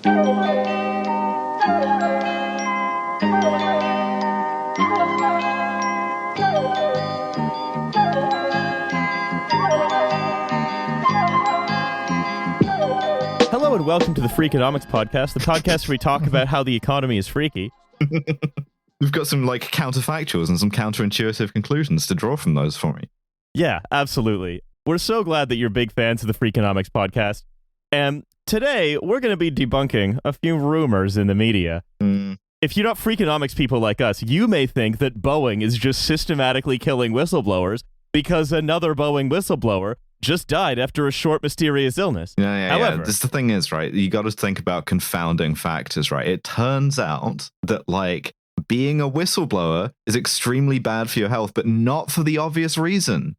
Hello and welcome to the Freakonomics Podcast, the podcast where we talk about how the economy is freaky. We've got some counterfactuals and some counterintuitive conclusions to draw from those for me. Yeah, absolutely. We're so glad that you're big fans of the Freakonomics Podcast. And today, we're going to be debunking a few rumors in the media. If you're not Freakonomics people like us, you may think that Boeing is just systematically killing whistleblowers because another Boeing whistleblower just died after a short, mysterious illness. However, the thing is, right, you got to think about confounding factors, right? It turns out that, being a whistleblower is extremely bad for your health, but not for the obvious reason.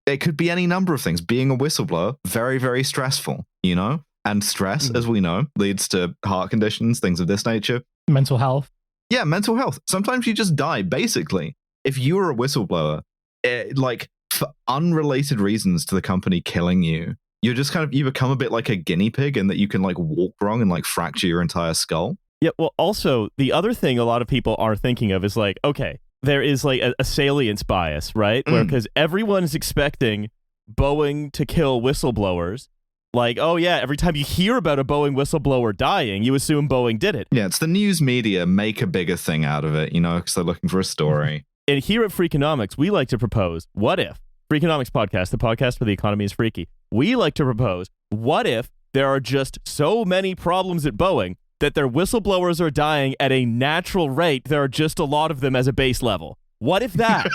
It could be any number of things. Being a whistleblower, very, very stressful, you know? And stress, as we know, leads to heart conditions, things of this nature. Mental health. Yeah, mental health. Sometimes you just die, basically. If you were a whistleblower, for unrelated reasons to the company killing you, you're just you become a bit like a guinea pig in that you can walk wrong and fracture your entire skull. Yeah, well, also, the other thing a lot of people are thinking of is okay, there is a salience bias, right? Where because everyone's expecting Boeing to kill whistleblowers. Oh yeah, every time you hear about a Boeing whistleblower dying, you assume Boeing did it. Yeah, it's the news media make a bigger thing out of it, because they're looking for a story. And here at Freakonomics, we like to propose, what if, Freakonomics Podcast, the podcast where the economy is freaky, we like to propose, what if there are just so many problems at Boeing that their whistleblowers are dying at a natural rate, there are just a lot of them as a base level? What if that?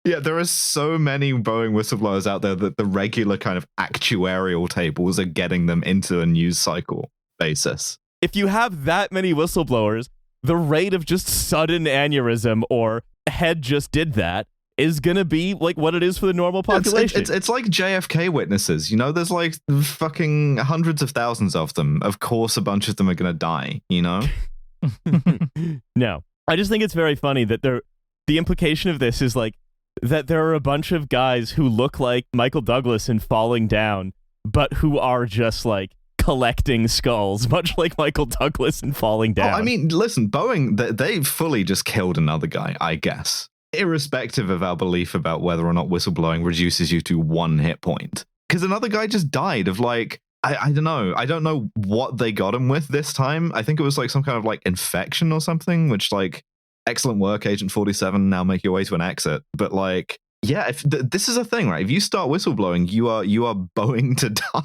Yeah, there are so many Boeing whistleblowers out there that the regular kind of actuarial tables are getting them into a news cycle basis. If you have that many whistleblowers, the rate of just sudden aneurysm or head just did that is going to be what it is for the normal population. It's like JFK witnesses, there's fucking hundreds of thousands of them. Of course, a bunch of them are going to die, No, I just think it's very funny that the implication of this is that there are a bunch of guys who look like Michael Douglas in Falling Down, but who are just collecting skulls, much like Michael Douglas in Falling Down. Oh, I mean, listen, Boeing, they fully just killed another guy, I guess. Irrespective of our belief about whether or not whistleblowing reduces you to one hit point. Because another guy just died of I don't know. I don't know what they got him with this time. I think it was some kind of infection or something, which excellent work, Agent 47, now make your way to an exit. But yeah, if this is a thing, right? If you start whistleblowing, you are Boeing to die.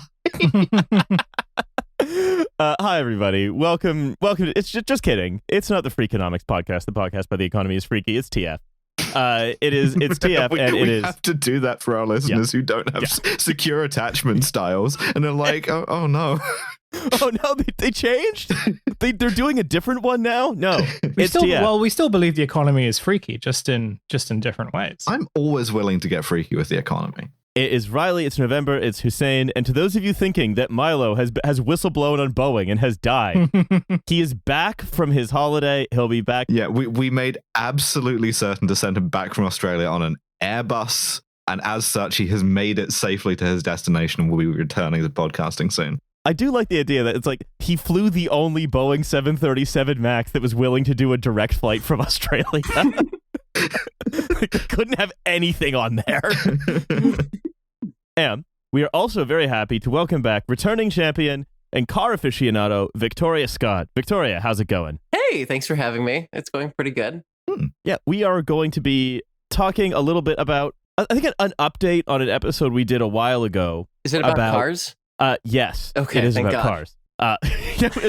Hi, everybody. Welcome. It's just kidding. It's not the Freakonomics Podcast. The podcast by the economy is freaky. It's TF. It's TF, and it is. We have to do that for our listeners who don't have secure attachment styles, and they're oh no. Oh no, they changed? They're doing a different one now? No. It's TF. Well, we still believe the economy is freaky, just in different ways. I'm always willing to get freaky with the economy. It is Riley, it's November, it's Hussein, and to those of you thinking that Milo has whistleblown on Boeing and has died, he is back from his holiday. He'll be back. Yeah, we made absolutely certain to send him back from Australia on an Airbus, and as such, he has made it safely to his destination and will be returning to podcasting soon. I do like the idea that it's he flew the only Boeing 737 MAX that was willing to do a direct flight from Australia. Couldn't have anything on there. And we are also very happy to welcome back returning champion and car aficionado, Victoria Scott. Victoria, how's it going? Hey, thanks for having me. It's going pretty good. Yeah, we are going to be talking a little bit about, I think, an update on an episode we did a while ago. Is it about cars? Yes. Okay, it is thank about God. cars. An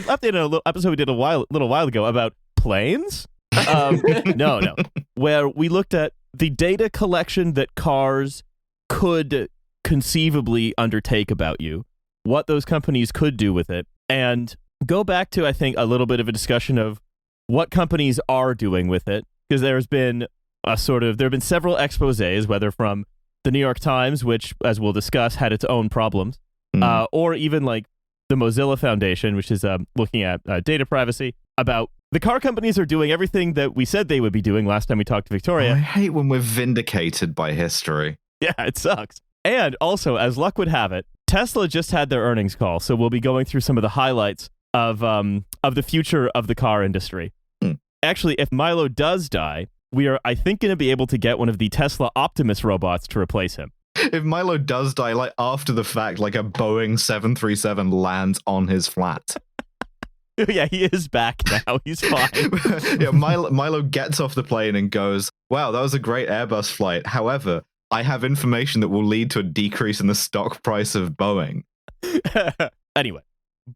update on a little episode we did a little while ago about planes. No, where we looked at the data collection that cars could conceivably undertake about you, what those companies could do with it, and go back to, I think, a little bit of a discussion of what companies are doing with it, because there have been several exposés, whether from the New York Times, which, as we'll discuss, had its own problems, or even the Mozilla Foundation, which is looking at data privacy, about the car companies are doing everything that we said they would be doing last time we talked to Victoria. I hate when we're vindicated by history. Yeah, it sucks. And also, as luck would have it, Tesla just had their earnings call, so we'll be going through some of the highlights of the future of the car industry. Actually, if Milo does die, we are, I think, going to be able to get one of the Tesla Optimus robots to replace him. If Milo does die, like after the fact, like a Boeing 737 lands on his flat. Yeah, he is back now. He's fine. Yeah, Milo gets off the plane and goes, wow, that was a great Airbus flight. However, I have information that will lead to a decrease in the stock price of Boeing. Anyway,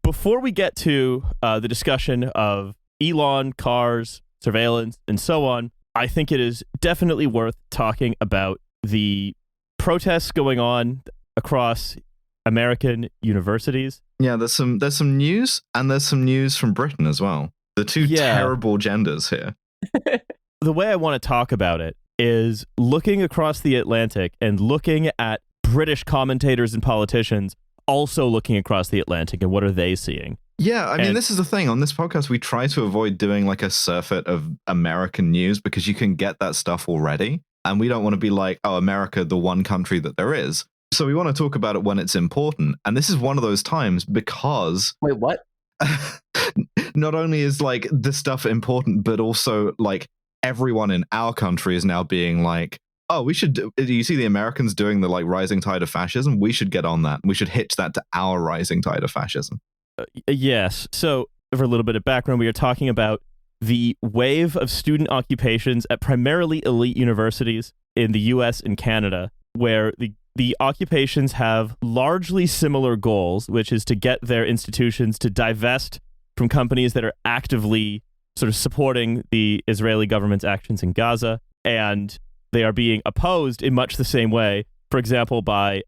before we get to the discussion of Elon, cars, surveillance, and so on, I think it is definitely worth talking about the protests going on across American universities. Yeah, there's some news, and there's some news from Britain as well. The two terrible genders here. The way I want to talk about it is looking across the Atlantic and looking at British commentators and politicians also looking across the Atlantic and what are they seeing. Yeah, I mean, this is the thing. On this podcast, we try to avoid doing like a surfeit of American news because you can get that stuff already. And we don't want to be like, oh, America, the one country that there is. So we want to talk about it when it's important. And this is one of those times because... Wait, what? Not only is like this stuff important, but also like everyone in our country is now being like, oh, we should... Do you see the Americans doing the like rising tide of fascism? We should get on that. We should hitch that to our rising tide of fascism. Yes. So for a little bit of background, we are talking about the wave of student occupations at primarily elite universities in the US and Canada, where the occupations have largely similar goals, which is to get their institutions to divest from companies that are actively sort of supporting the Israeli government's actions in Gaza. And they are being opposed in much the same way, for example, by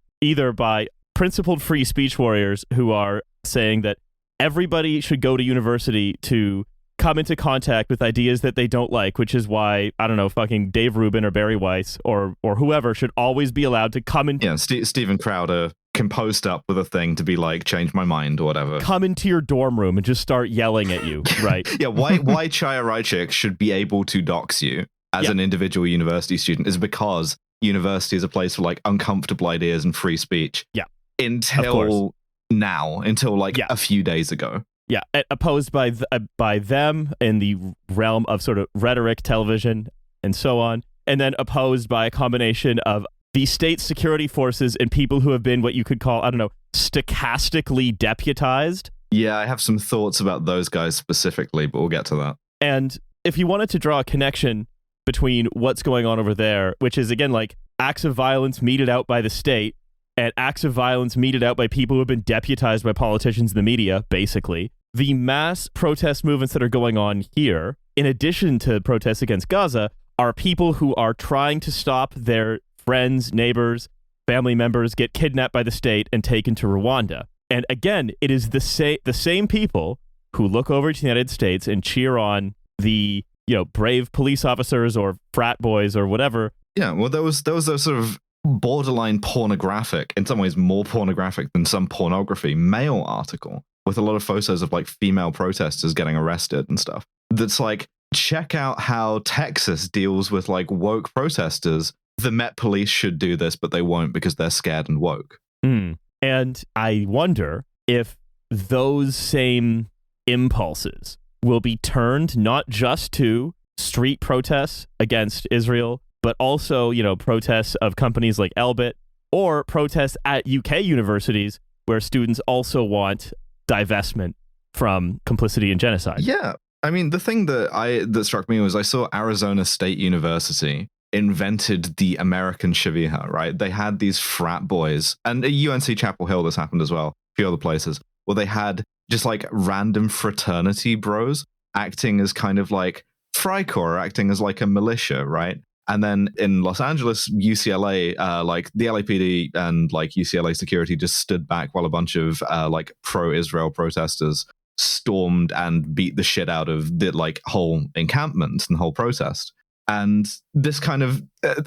principled free speech warriors who are saying that everybody should go to university to come into contact with ideas that they don't like, which is why, I don't know, fucking Dave Rubin or Barry Weiss or whoever should always be allowed to come in. Yeah, Steven Crowder can post up with a thing to be like, change my mind or whatever. Come into your dorm room and just start yelling at you, right? Yeah, why Chaya Raichik should be able to dox you as an individual university student is because university is a place for like uncomfortable ideas and free speech. Yeah. Until like a few days ago. Yeah, opposed by them in the realm of sort of rhetoric, television, and so on, and then opposed by a combination of the state security forces and people who have been what you could call, I don't know, stochastically deputized. Yeah, I have some thoughts about those guys specifically, but we'll get to that. And if you wanted to draw a connection between what's going on over there, which is, again, like acts of violence meted out by the state, and acts of violence meted out by people who have been deputized by politicians in the media, basically. The mass protest movements that are going on here, in addition to protests against Gaza, are people who are trying to stop their friends, neighbors, family members get kidnapped by the state and taken to Rwanda. And again, it is the same people who look over to the United States and cheer on the, brave police officers or frat boys or whatever. Yeah, well, there was a sort of borderline pornographic, in some ways more pornographic than some pornography, Mail article with a lot of photos of like female protesters getting arrested and stuff. That's like, check out how Texas deals with like woke protesters. The Met Police should do this, but they won't because they're scared and woke. And I wonder if those same impulses will be turned not just to street protests against Israel, but also, protests of companies like Elbit or protests at UK universities where students also want divestment from complicity in genocide. Yeah. I mean, the thing that struck me was I saw Arizona State University invented the American Shaviha, right? They had these frat boys, and at UNC Chapel Hill this happened as well, a few other places, where they had just like random fraternity bros acting as kind of like Freikorps, acting as like a militia, right? And then in Los Angeles, UCLA, like the LAPD and like UCLA security just stood back while a bunch of like pro-Israel protesters stormed and beat the shit out of the like whole encampment and whole protest. And this kind of,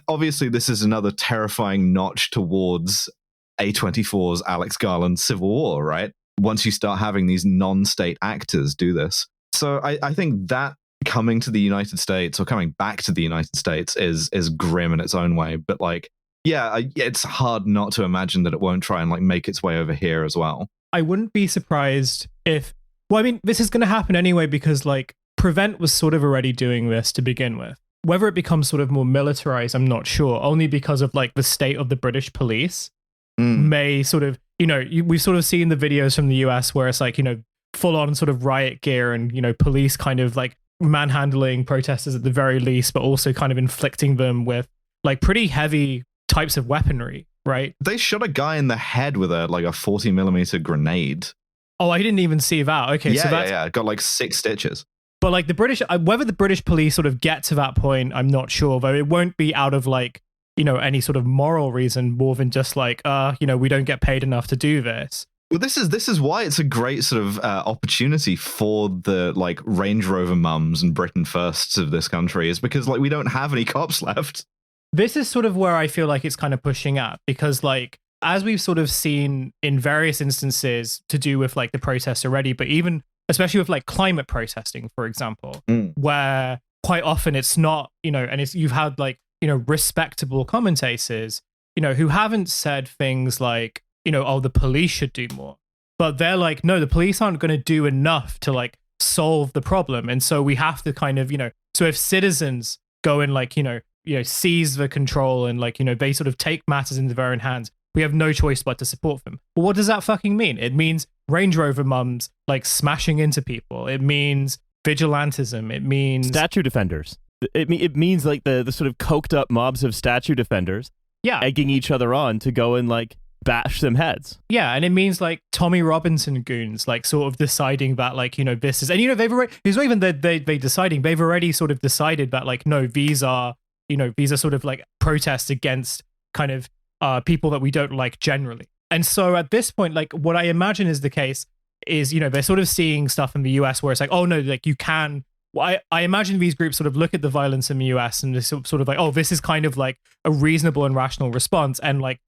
obviously this is another terrifying notch towards A24's Alex Garland's Civil War, right? Once you start having these non-state actors do this. So I think that coming to the United States or coming back to the United States is grim in its own way. But like Yeah, it's hard not to imagine that it won't try and like make its way over here as well. I wouldn't be surprised if, well, I mean, this is going to happen anyway because like Prevent was sort of already doing this to begin with. Whether it becomes sort of more militarized, I'm not sure, only because of like the state of the British police may sort of, we've sort of seen the videos from the US where it's like, full on sort of riot gear and, police kind of like manhandling protesters at the very least, but also kind of inflicting them with like pretty heavy types of weaponry, right? They shot a guy in the head with a 40mm grenade. Oh, I didn't even see that. Okay, yeah, so that's... yeah, got like 6 stitches. But like the British, whether the British police sort of get to that point, I'm not sure, though it won't be out of like, any sort of moral reason more than just like, we don't get paid enough to do this. Well, this is why it's a great sort of opportunity for the like Range Rover mums and Britain Firsts of this country, is because like we don't have any cops left. This is sort of where I feel like it's kind of pushing at, because like, as we've sort of seen in various instances to do with like the protests already, but even especially with like climate protesting, for example, where quite often it's not, and it's, you've had like, respectable commentators, who haven't said things like, oh, the police should do more. But they're like, no, the police aren't going to do enough to like solve the problem. And so we have to kind of, so if citizens go and like, seize the control and like, they sort of take matters into their own hands, we have no choice but to support them. But what does that fucking mean? It means Range Rover mums like smashing into people. It means vigilantism. It means statue defenders. It means like the sort of coked up mobs of statue defenders, egging each other on to go and like bash some heads. Yeah, and it means like Tommy Robinson goons, like sort of deciding that like this is, and they've already, it's not even that they deciding, they've already sort of decided that like no, these are sort of like protests against kind of people that we don't like generally. And so at this point, like what I imagine is the case is, they're sort of seeing stuff in the US where it's like, oh no, like you can. I imagine these groups sort of look at the violence in the US and they're sort of like, oh, this is kind of like a reasonable and rational response. And like,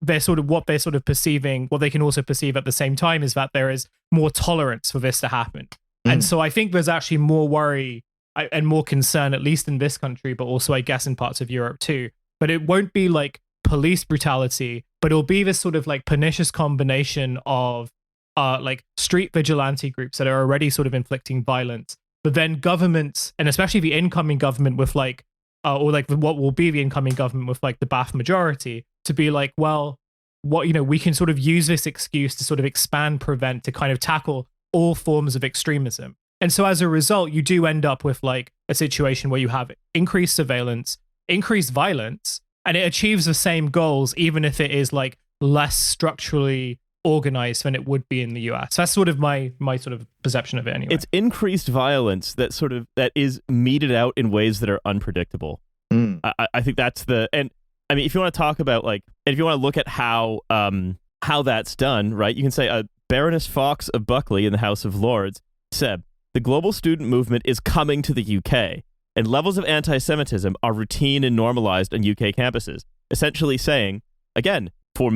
they're sort of what they're sort of perceiving, what they can also perceive at the same time is that there is more tolerance for this to happen. And so I think there's actually more worry and more concern, at least in this country, but also I guess in parts of Europe too. But it won't be like police brutality, but it'll be this sort of like pernicious combination of like street vigilante groups that are already sort of inflicting violence, but then governments, and especially the incoming government with like, or like what will be the incoming government with like the Ba'ath majority, to be like, well, what, we can sort of use this excuse to sort of expand Prevent to kind of tackle all forms of extremism. And so as a result, you do end up with like a situation where you have increased surveillance, increased violence, and it achieves the same goals, even if it is like less structurally organized than it would be in the US. That's sort of my sort of perception of it anyway. It's increased violence that is meted out in ways that are unpredictable. I think that's and I mean, if you want to talk about like, and if you want to look at how that's done, right? You can say Baroness Fox of Buckley in the House of Lords said, the global student movement is coming to the UK, and levels of anti-Semitism are routine and normalized on UK campuses, essentially saying, again, for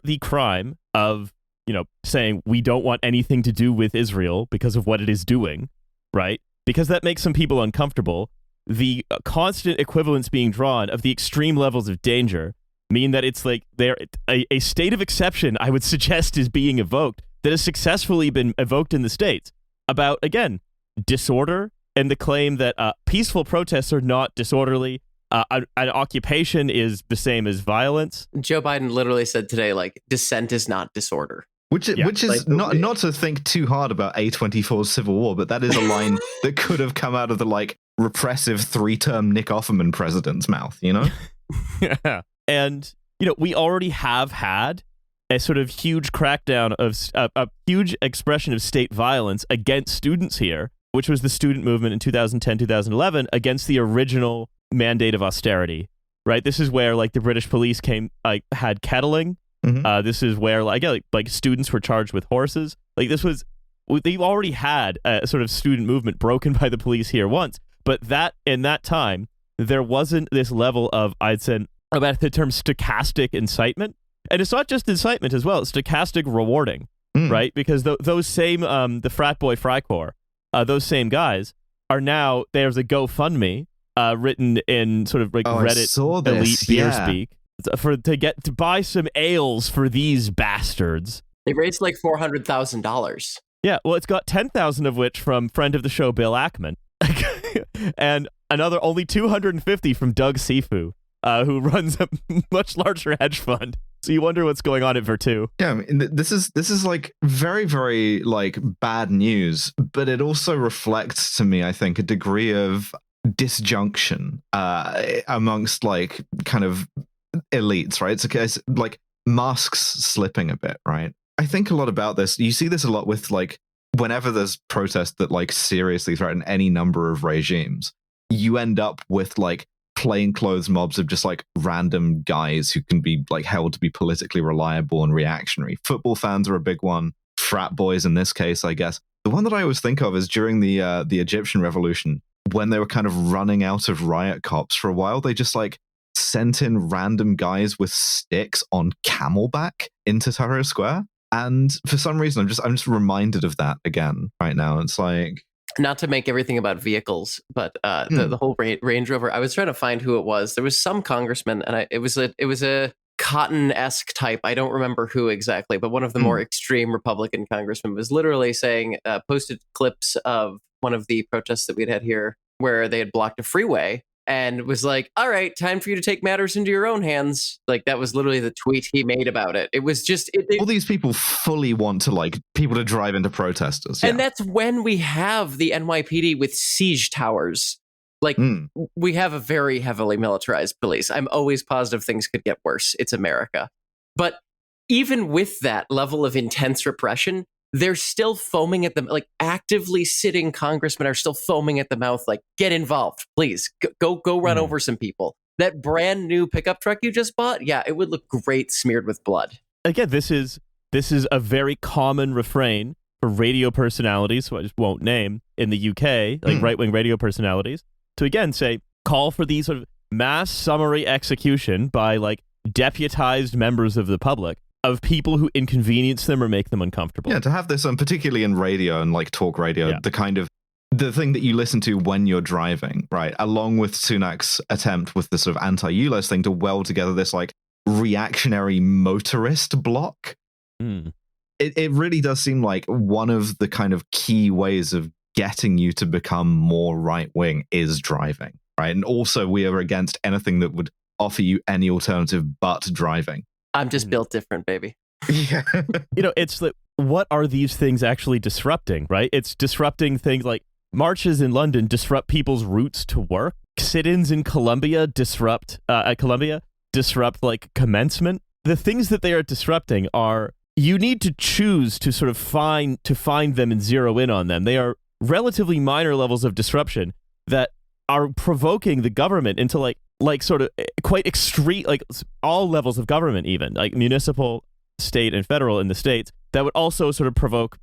the crime of, saying we don't want anything to do with Israel because of what it is doing, right? Because that makes some people uncomfortable. The constant equivalence being drawn of the extreme levels of danger mean that it's like a state of exception, I would suggest, is being evoked that has successfully been evoked in the States about, again, disorder and the claim that peaceful protests are not disorderly. An occupation is the same as violence. Joe Biden literally said today, like, dissent is not disorder. Which is like, not to think too hard about A24's Civil War, but that is a line that could have come out of the like repressive 3-term Nick Offerman president's mouth, Yeah. And, we already have had a sort of huge crackdown of a huge expression of state violence against students here, which was the student movement in 2010, 2011 against the original mandate of austerity, right? This is where like the British police had kettling. This is where like students were charged with horses. Like they've already had a sort of student movement broken by the police here once, but that in that time there wasn't this level of, I'd say, about the term stochastic incitement. And it's not just incitement as well, it's stochastic rewarding, right? Because those same, the frat boy Freikorps, those same guys are now, there's a GoFundMe written in sort of like Oh, I Reddit saw this, elite beer yeah. speak, to buy some ales for these bastards. They raised like $400,000. Yeah, well, it's got 10,000 of which from friend of the show Bill Ackman, and only 250 from Doug Sifu, who runs a much larger hedge fund. So you wonder what's going on at Vertu. Yeah, I mean, this is like very, very like bad news, but it also reflects to me, I think, a degree of disjunction amongst like kind of elites, right? It's like masks slipping a bit, right? I think a lot about this. You see this a lot with like whenever there's protests that like seriously threaten any number of regimes, you end up with like plainclothes mobs of just like random guys who can be like held to be politically reliable and reactionary. Football fans are a big one. Frat boys in this case, I guess. The one that I always think of is during the Egyptian revolution, when they were kind of running out of riot cops for a while, they just like sent in random guys with sticks on camelback into Tahrir Square. And for some reason, I'm just reminded of that again right now. It's like, Not to make everything about vehicles, but the whole Range Rover. I was trying to find who it was. There was some congressman, and it was a Cotton-esque type. I don't remember who exactly, but one of the more extreme Republican congressmen was literally saying, posted clips of one of the protests that we'd had here where they had blocked a freeway, and was like, all right, time for you to take matters into your own hands. Like, that was literally the tweet he made about it. It was just... all these people fully want to, like, people to drive into protesters. Yeah. And that's when we have the NYPD with siege towers. Like, we have a very heavily militarized police. I'm always positive things could get worse. It's America. But even with that level of intense repression, they're still foaming at them. Like, actively sitting congressmen are still foaming at the mouth. Like, get involved, please. Go run over some people. That brand new pickup truck you just bought, yeah, it would look great smeared with blood. Again, this is a very common refrain for radio personalities, who I just won't name, in the UK, like right-wing radio personalities, to again say, call for these sort of mass summary execution by like deputized members of the public of people who inconvenience them or make them uncomfortable. Yeah, to have this, particularly in radio and like talk radio, the thing that you listen to when you're driving, right? Along with Sunak's attempt with the sort of anti-ULEZ thing to weld together this like reactionary motorist block. It really does seem like one of the kind of key ways of getting you to become more right-wing is driving, right? And also we are against anything that would offer you any alternative but driving. I'm just built different, baby. Yeah. It's like, what are these things actually disrupting, right? It's disrupting things like marches in London disrupt people's routes to work. Sit-ins in Colombia disrupt like commencement. The things that they are disrupting are, you need to choose to sort of find them and zero in on them. They are relatively minor levels of disruption that are provoking the government into like sort of quite extreme, like all levels of government, even like municipal, state, and federal in the States, that would also sort of provoke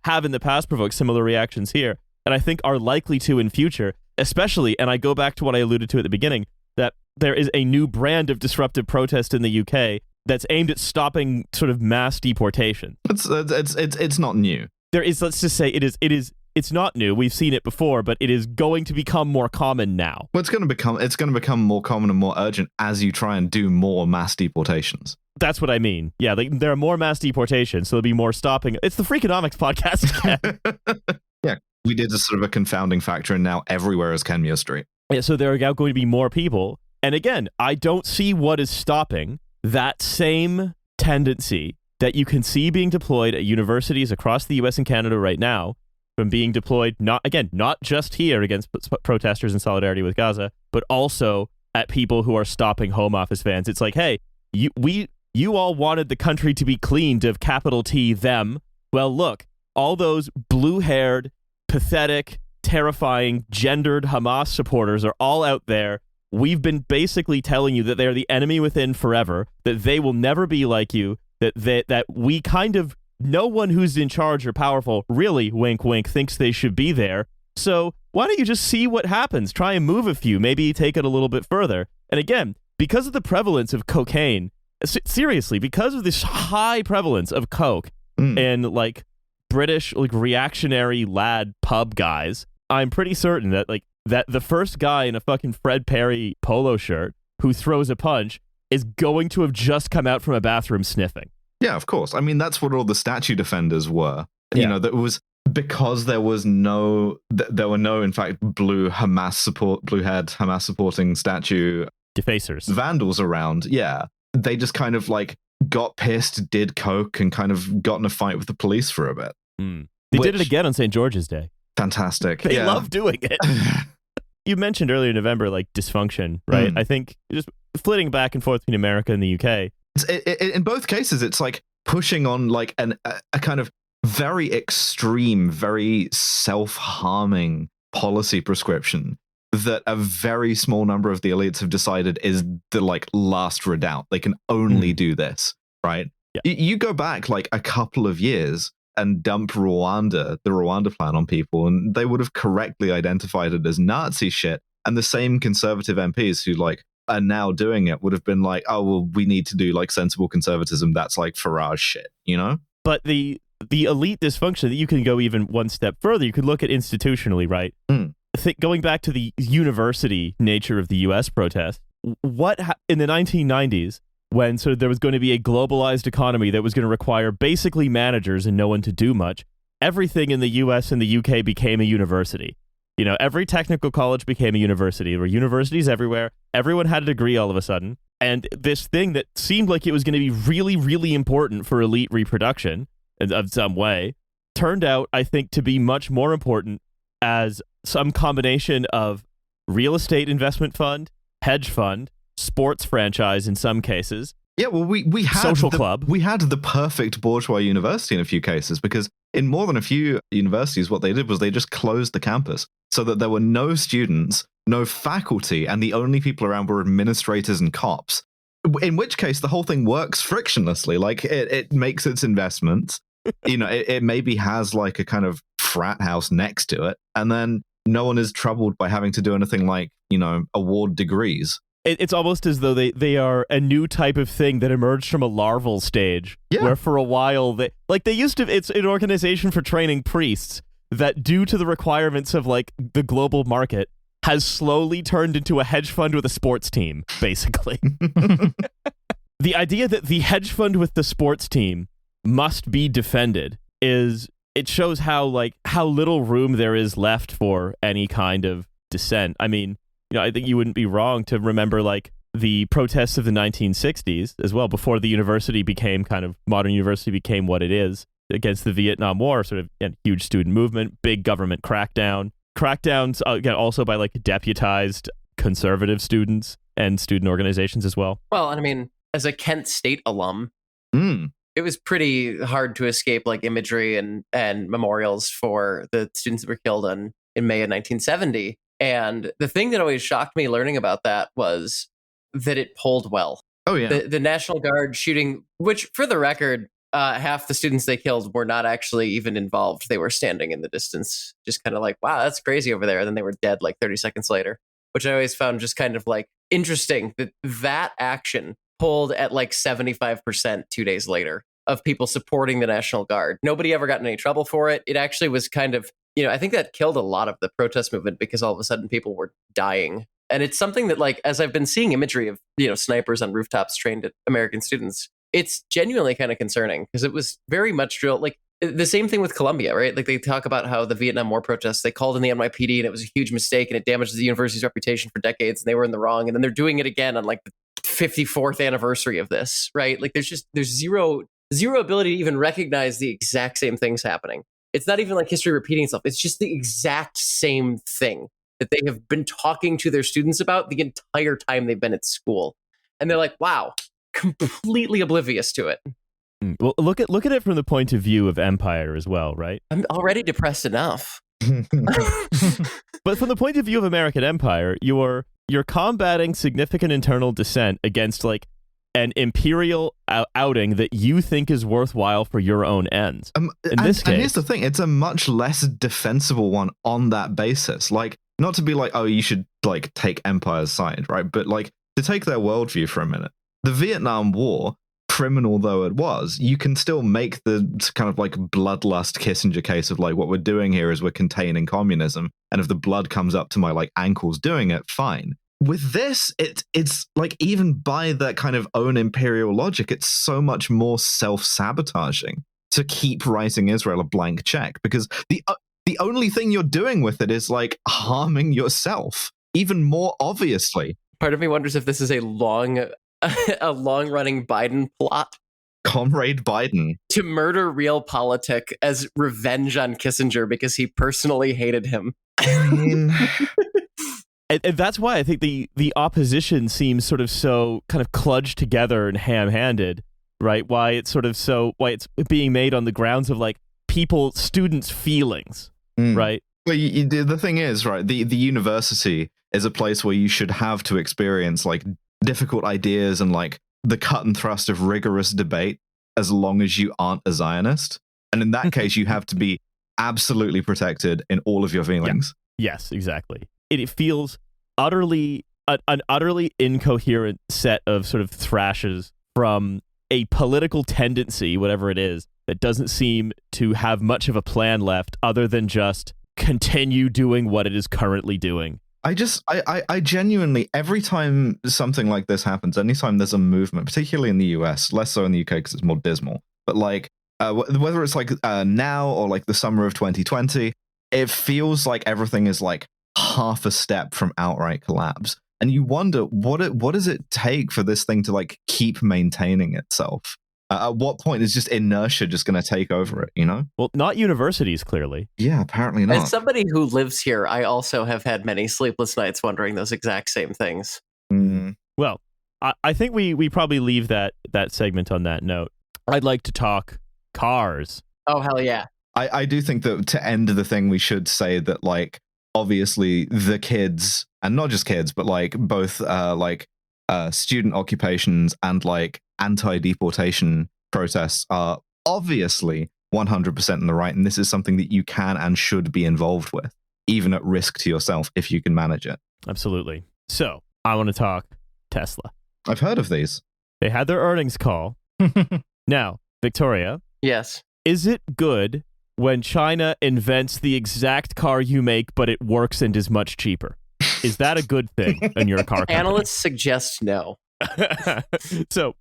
have in the past provoked similar reactions here. And I think are likely to in future, especially, and I go back to what I alluded to at the beginning, that there is a new brand of disruptive protest in the UK that's aimed at stopping sort of mass deportation. It's not new. There is, let's just say it's not new. We've seen it before, but it is going to become more common now. Well, it's going to become more common and more urgent as you try and do more mass deportations. That's what I mean. Yeah, there are more mass deportations, so there'll be more stopping. It's the Freakonomics podcast again. Yeah, we did a sort of a confounding factor, and now everywhere is Kenmure Street. Yeah, so there are now going to be more people. And again, I don't see what is stopping that same tendency that you can see being deployed at universities across the US and Canada right now, from being deployed, not just here against protesters in solidarity with Gaza, but also at people who are stopping Home Office vans. It's like, hey, you all wanted the country to be cleaned of capital T, them. Well, look, all those blue-haired, pathetic, terrifying, gendered Hamas supporters are all out there. We've been basically telling you that they're the enemy within forever, that they will never be like you, that we kind of, no one who's in charge or powerful really, wink, wink, thinks they should be there. So why don't you just see what happens? Try and move a few, maybe take it a little bit further. And again, because of the prevalence of cocaine, seriously, because of this high prevalence of coke in like British like reactionary lad pub guys, I'm pretty certain that like that the first guy in a fucking Fred Perry polo shirt who throws a punch is going to have just come out from a bathroom sniffing. Yeah, of course. I mean, that's what all the statue defenders were. Yeah. You know, that was because there were no, in fact, blue haired Hamas supporting statue Defacers. vandals around. Yeah. They just kind of like got pissed, did coke, and kind of got in a fight with the police for a bit. They did it again on St. George's Day. Fantastic. They love doing it. You mentioned earlier in November, like dysfunction, right? I think just flitting back and forth between America and the UK. In both cases, it's like pushing on like a kind of very extreme, very self-harming policy prescription that a very small number of the elites have decided is the like last redoubt. They can only do this, right? Yeah. You go back like a couple of years and dump the Rwanda plan on people, and they would have correctly identified it as Nazi shit. And the same conservative MPs who like are now doing it would have been like, oh, well, we need to do like sensible conservatism. That's like Farage shit, you know? But the elite dysfunction, that you can go even one step further. You could look at institutionally, right? Going back to the university nature of the U.S. protest, in the 1990s, when sort of there was going to be a globalized economy that was going to require basically managers and no one to do much, everything in the US and the UK became a university. You know, every technical college became a university. There were universities everywhere. Everyone had a degree all of a sudden. And this thing that seemed like it was going to be really, really important for elite reproduction of some way turned out, I think, to be much more important as some combination of real estate investment fund, hedge fund, sports franchise in some cases. Yeah, well, we had social club. We had the perfect bourgeois university in a few cases, because in more than a few universities, what they did was they just closed the campus so that there were no students, no faculty, and the only people around were administrators and cops. In which case, the whole thing works frictionlessly. Like it makes its investments. You know, it maybe has like a kind of frat house next to it, and then no one is troubled by having to do anything like, you know, award degrees. It's almost as though they are a new type of thing that emerged from a larval stage, where for a while it's an organization for training priests that, due to the requirements of like the global market, has slowly turned into a hedge fund with a sports team, basically. The idea that the hedge fund with the sports team must be defended it shows how little room there is left for any kind of dissent. I mean, you know, I think you wouldn't be wrong to remember like the protests of the 1960s as well, before the modern university became what it is, against the Vietnam War, sort of huge student movement, big government crackdowns again, also by like deputized conservative students and student organizations as well. Well, and I mean, as a Kent State alum, it was pretty hard to escape like imagery and memorials for the students that were killed in May of 1970. And the thing that always shocked me learning about that was that it polled well. Oh, yeah. The National Guard shooting, which for the record, half the students they killed were not actually even involved. They were standing in the distance, just kind of like, wow, that's crazy over there. And then they were dead like 30 seconds later, which I always found just kind of like interesting that action polled at like 75% 2 days later of people supporting the National Guard. Nobody ever got in any trouble for it. It actually was kind of, you know, I think that killed a lot of the protest movement because all of a sudden people were dying. And it's something that, like, as I've been seeing imagery of, you know, snipers on rooftops trained at American students, it's genuinely kind of concerning because it was very much drilled. Like the same thing with Columbia, right? Like they talk about how the Vietnam War protests, they called in the NYPD and it was a huge mistake and it damaged the university's reputation for decades and they were in the wrong. And then they're doing it again on like the 54th anniversary of this, right? Like there's zero ability to even recognize the exact same things happening. It's not even like history repeating itself. It's just the exact same thing that they have been talking to their students about the entire time they've been at school. And they're like, wow, completely oblivious to it. Well, look at it from the point of view of empire as well, right? I'm already depressed enough. But from the point of view of American empire, you're combating significant internal dissent against like an imperial outing that you think is worthwhile for your own ends. In this case, and here's the thing, it's a much less defensible one on that basis. Like, not to be like, oh, you should like take Empire's side, right? But like to take their worldview for a minute. The Vietnam War criminal though it was, you can still make the kind of like bloodlust Kissinger case of like, what we're doing here is we're containing communism, and if the blood comes up to my like ankles doing it, fine. With this, it's like, even by that kind of own imperial logic, it's so much more self-sabotaging to keep writing Israel a blank check, because the only thing you're doing with it is like harming yourself even more obviously. Part of me wonders if this is a long-running Biden plot. Comrade Biden. To murder realpolitik as revenge on Kissinger because he personally hated him. I mean... And that's why I think the opposition seems sort of so kind of cludged together and ham-handed, right? Why it's being made on the grounds of like students' feelings, right? Well, the thing is, right, the university is a place where you should have to experience like difficult ideas and like the cut and thrust of rigorous debate, as long as you aren't a Zionist. And in that case, you have to be absolutely protected in all of your feelings. Yeah. Yes, exactly. It feels utterly an utterly incoherent set of sort of thrashes from a political tendency, whatever it is, that doesn't seem to have much of a plan left other than just continue doing what it is currently doing. I genuinely, every time something like this happens, anytime there's a movement, particularly in the US, less so in the UK because it's more dismal, but like whether it's like now or like the summer of 2020, it feels like everything is like half a step from outright collapse. And you wonder, what does it take for this thing to like keep maintaining itself? At what point is just inertia just going to take over it, you know? Well, not universities, clearly. Yeah, apparently not. As somebody who lives here, I also have had many sleepless nights wondering those exact same things. Well, I think we probably leave that segment on that note. I'd like to talk cars. Oh, hell yeah. I do think that to end the thing, we should say that, like, obviously the kids, and not just kids, but like both student occupations and like anti-deportation protests are obviously 100% in the right, and this is something that you can and should be involved with, even at risk to yourself if you can manage it. Absolutely. So I want to talk Tesla. I've heard of these. They had their earnings call. Now, Victoria. Yes. Is it good when China invents the exact car you make, but it works and is much cheaper? Is that a good thing when you're a car company? Analysts suggest no. So,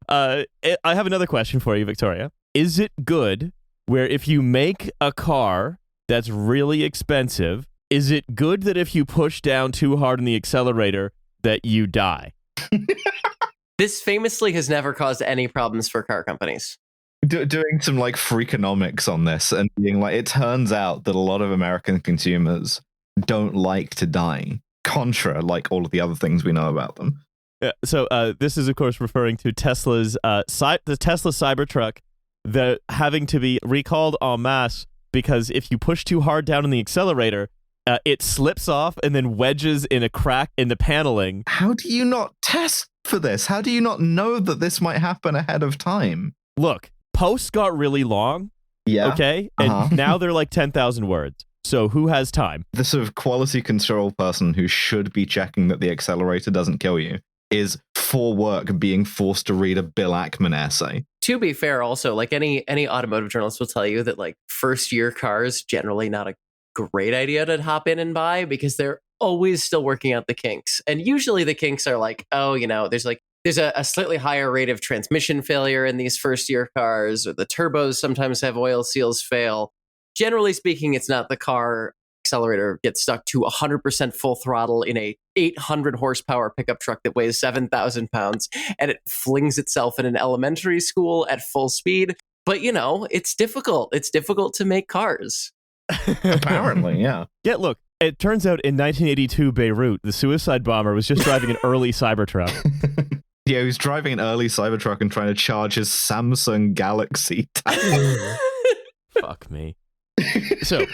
I have another question for you, Victoria. Is it good where if you make a car that's really expensive, is it good that if you push down too hard on the accelerator that you die? This famously has never caused any problems for car companies. Doing some like freakonomics on this and being like, it turns out that a lot of American consumers don't like to die, contra like all of the other things we know about them. Yeah, so this is, of course, referring to Tesla's the Tesla Cybertruck, that having to be recalled en masse because if you push too hard down on the accelerator, it slips off and then wedges in a crack in the paneling. How do you not test for this? How do you not know that this might happen ahead of time? Look, posts got really long. Yeah. Okay. And now they're like 10,000 words. So who has time? The sort of quality control person who should be checking that the accelerator doesn't kill you is for work being forced to read a Bill Ackman essay. To be fair, also, like any automotive journalist will tell you that like first year cars generally not a great idea to hop in and buy because they're always still working out the kinks. And usually the kinks are like, oh, you know, there's a slightly higher rate of transmission failure in these first year cars, or the turbos sometimes have oil seals fail. Generally speaking, it's not the car accelerator gets stuck to 100% full throttle in a 800 horsepower pickup truck that weighs 7,000 pounds and it flings itself in an elementary school at full speed. But, you know, it's difficult. It's difficult to make cars. Apparently, yeah. Yeah, look, it turns out in 1982 Beirut, the suicide bomber was just driving an early Cybertruck. Yeah, he was driving an early Cybertruck and trying to charge his Samsung Galaxy. Fuck me. So,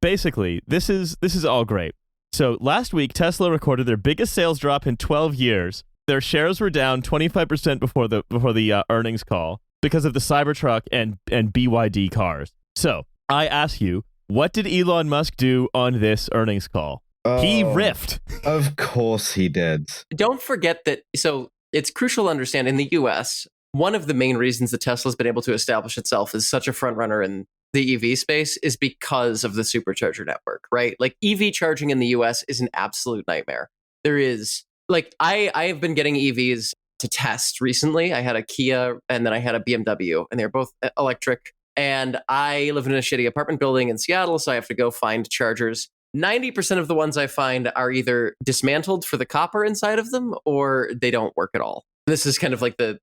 basically, this is all great. So last week, Tesla recorded their biggest sales drop in 12 years. Their shares were down 25% before the earnings call because of the Cybertruck and BYD cars. So I ask you, what did Elon Musk do on this earnings call? He riffed. Of course he did. Don't forget that. So it's crucial to understand in the US, one of the main reasons that Tesla's been able to establish itself as such a front runner in the EV space is because of the supercharger network, right? Like EV charging in the US is an absolute nightmare. There is like I have been getting EVs to test recently. I had a Kia and then I had a BMW, and they're both electric. And I live in a shitty apartment building in Seattle, so I have to go find chargers. 90% of the ones I find are either dismantled for the copper inside of them, or they don't work at all. This is kind of like the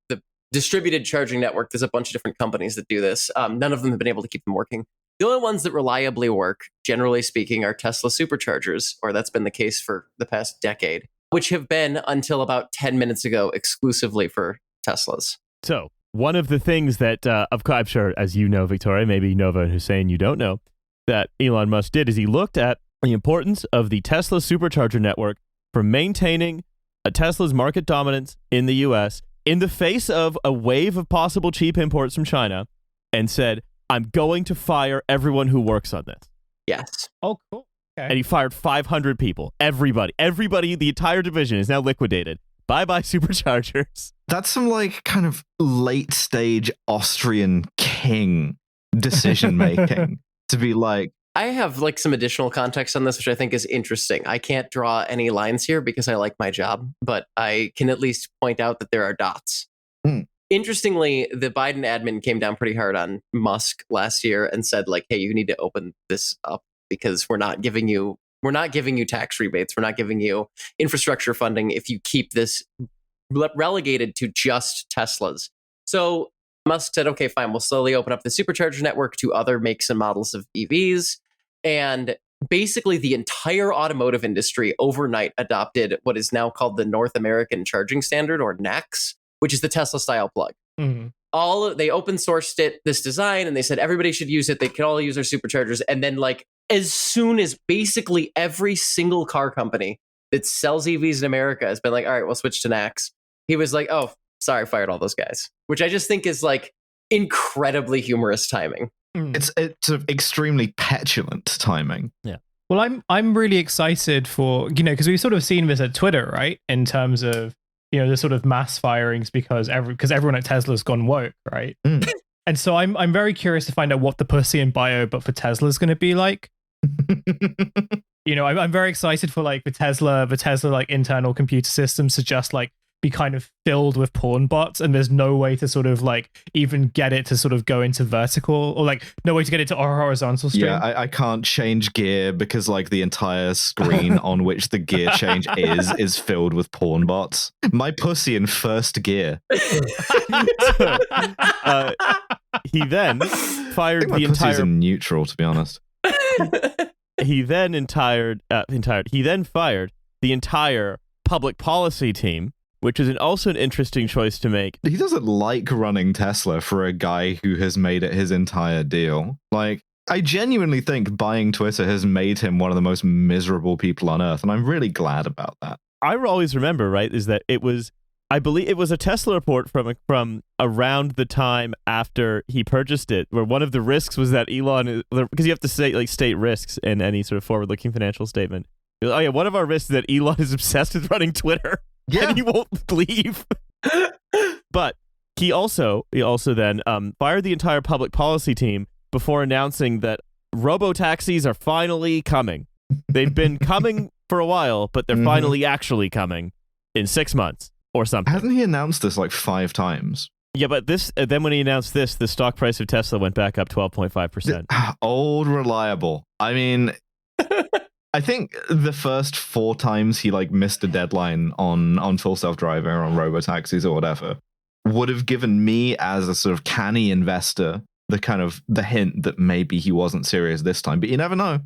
distributed charging network. There's a bunch of different companies that do this. None of them have been able to keep them working. The only ones that reliably work, generally speaking, are Tesla superchargers, or that's been the case for the past decade, which have been, until about 10 minutes ago, exclusively for Teslas. So one of the things that, of course, I'm sure, as you know, Victoria, maybe Nova and Hussein, you don't know, that Elon Musk did is he looked at the importance of the Tesla supercharger network for maintaining Tesla's market dominance in the U.S. in the face of a wave of possible cheap imports from China, and said, I'm going to fire everyone who works on this. Yes. Oh, cool. Okay. And he fired 500 people. Everybody, the entire division is now liquidated. Bye-bye superchargers. That's some like kind of late stage Austrian king decision making to be like, I have like some additional context on this, which I think is interesting. I can't draw any lines here because I like my job, but I can at least point out that there are dots. Interestingly, the Biden admin came down pretty hard on Musk last year and said, like, hey, you need to open this up because we're not giving you tax rebates. We're not giving you infrastructure funding if you keep this relegated to just Teslas. So Musk said, okay, fine, we'll slowly open up the supercharger network to other makes and models of EVs. And basically the entire automotive industry overnight adopted what is now called the North American Charging Standard, or NACS, which is the Tesla style plug. Mm-hmm. They open sourced this design, and they said everybody should use it. They can all use their superchargers. And then like as soon as basically every single car company that sells EVs in America has been like, all right, we'll switch to NACS. He was like, oh, sorry, fired all those guys, which I just think is like incredibly humorous timing. It's extremely petulant timing. Yeah. Well, I'm really excited for, because we've sort of seen this at Twitter, right? In terms of, the sort of mass firings because everyone at Tesla's gone woke, right? And so I'm very curious to find out what the pussy in bio, but for Tesla is going to be like. I'm very excited for like the Tesla like internal computer systems to just like be kind of filled with porn bots, and there's no way to sort of like even get it to sort of go into vertical, or like no way to get it to horizontal stream. Yeah, I can't change gear because like the entire screen on which the gear change is filled with porn bots. My pussy in first gear. He then fired the entire in neutral, to be honest. He then fired the entire public policy team, which is also an interesting choice to make. He doesn't like running Tesla for a guy who has made it his entire deal. Like, I genuinely think buying Twitter has made him one of the most miserable people on earth, and I'm really glad about that. I always remember, right, is that I believe it was a Tesla report from around the time after he purchased it, where one of the risks was that Elon, because you have to state risks in any sort of forward-looking financial statement. Oh yeah, one of our risks is that Elon is obsessed with running Twitter. Yeah. And he won't leave. But he also then fired the entire public policy team before announcing that robo-taxis are finally coming. They've been coming for a while, but they're finally actually coming in 6 months or something. Hasn't he announced this like 5 times? Yeah, but then when he announced this, the stock price of Tesla went back up 12.5%. Old reliable. I mean... I think the first 4 times he like missed a deadline on full self-driving or on robo-taxis or whatever would have given me as a sort of canny investor the hint that maybe he wasn't serious this time. But you never know,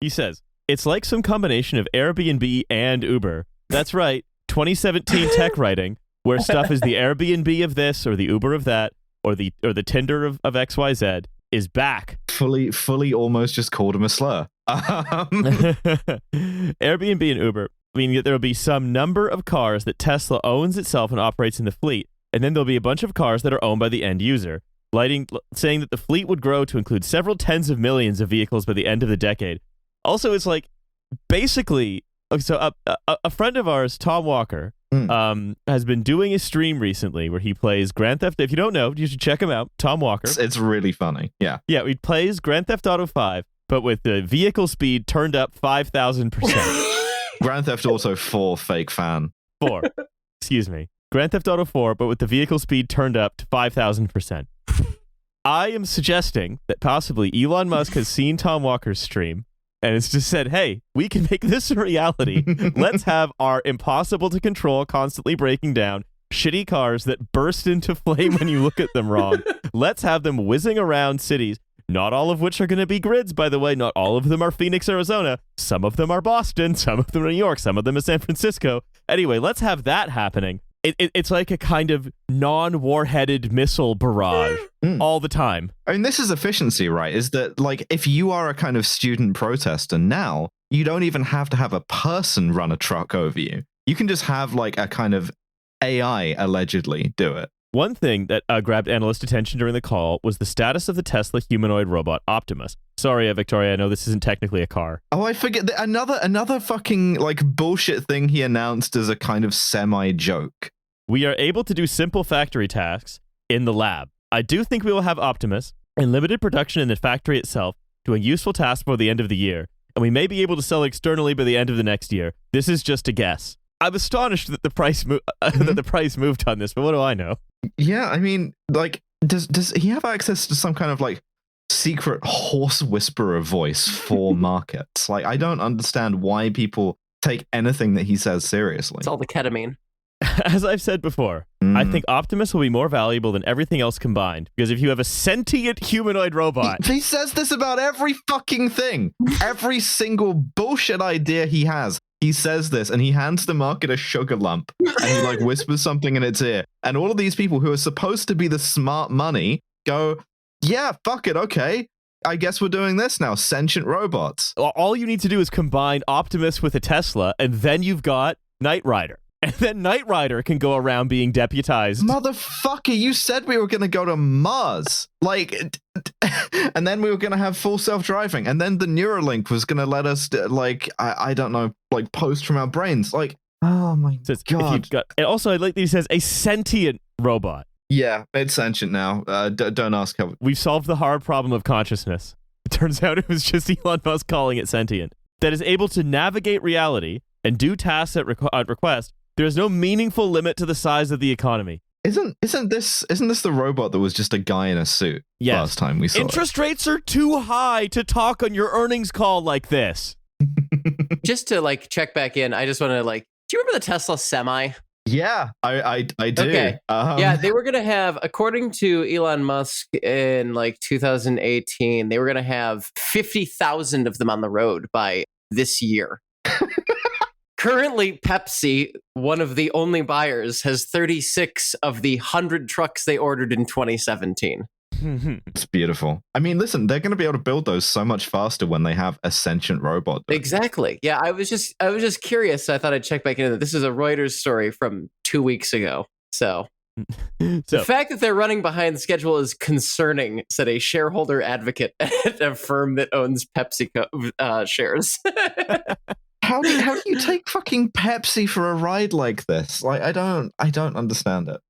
He says, it's like some combination of Airbnb and Uber. That's right, 2017 tech writing, where stuff is the Airbnb of this or the Uber of that or the Tinder of XYZ is back. Fully almost just called him a slur. Airbnb and Uber meaning that there will be some number of cars that Tesla owns itself and operates in the fleet, and then there'll be a bunch of cars that are owned by the end user, saying that the fleet would grow to include several tens of millions of vehicles by the end of the decade. Also, it's like basically, so a friend of ours, Tom Walker, has been doing a stream recently where he plays Grand Theft. If you don't know, you should check him out. Tom Walker. It's really funny. Yeah. Yeah, he plays Grand Theft Auto 5, but with the vehicle speed turned up 5,000%. Grand Theft Auto 4 fake fan. 4. Excuse me. Grand Theft Auto 4, but with the vehicle speed turned up to 5,000%. I am suggesting that possibly Elon Musk has seen Tom Walker's stream and it's just said, hey, we can make this a reality. Let's have our impossible to control, constantly breaking down, shitty cars that burst into flame when you look at them wrong. Let's have them whizzing around cities, not all of which are going to be grids, by the way. Not all of them are Phoenix, Arizona. Some of them are Boston. Some of them are New York. Some of them are San Francisco. Anyway, let's have that happening. It's like a kind of non-warheaded missile barrage all the time. I mean, this is efficiency, right? Is that, like, if you are a kind of student protester now, you don't even have to have a person run a truck over you. You can just have, like, a kind of AI allegedly do it. One thing that grabbed analyst attention during the call was the status of the Tesla humanoid robot Optimus. Sorry, Victoria, I know this isn't technically a car. Oh, I forget. Another fucking, like, bullshit thing he announced as a kind of semi-joke. We are able to do simple factory tasks in the lab. I do think we will have Optimus in limited production in the factory itself, doing useful tasks before the end of the year, and we may be able to sell externally by the end of the next year. This is just a guess. I'm astonished that the price that the price moved on this, but what do I know? Yeah, I mean, like, does he have access to some kind of, like, secret horse whisperer voice for markets? Like, I don't understand why people take anything that he says seriously. It's all the ketamine. As I've said before, I think Optimus will be more valuable than everything else combined, because if you have a sentient humanoid robot... He says this about every fucking thing. Every single bullshit idea he has. He says this, and he hands the market a sugar lump, and he, like, whispers something in its ear. And all of these people who are supposed to be the smart money go, yeah, fuck it, okay. I guess we're doing this now. Sentient robots. All you need to do is combine Optimus with a Tesla, and then you've got Knight Rider. And then Knight Rider can go around being deputized. Motherfucker, you said we were going to go to Mars. Like, and then we were going to have full self-driving. And then the Neuralink was going to let us, like, I don't know, like, post from our brains. Like, oh my God. And also, I like that he says a sentient robot. Yeah, it's sentient now. Don't ask how. We've solved the hard problem of consciousness. It turns out it was just Elon Musk calling it sentient. That is able to navigate reality and do tasks at request. There is no meaningful limit to the size of the economy. Isn't this the robot that was just a guy in a suit last time we saw Interest rates are too high to talk on your earnings call like this. Just to, like, check back in, I just want to, like, do you remember the Tesla Semi? Yeah, I do. Okay. Yeah, they were going to have, according to Elon Musk in, like, 2018, they were going to have 50,000 of them on the road by this year. Currently, Pepsi, one of the only buyers, has 36 of the 100 trucks they ordered in 2017. It's beautiful. I mean, listen, they're going to be able to build those so much faster when they have a sentient robot. Exactly. Yeah, I was just curious. So I thought I'd check back into that. This is a Reuters story from 2 weeks ago. So the fact that they're running behind schedule is concerning, said a shareholder advocate at a firm that owns PepsiCo shares. How do you take fucking Pepsi for a ride like this? Like, I don't understand it.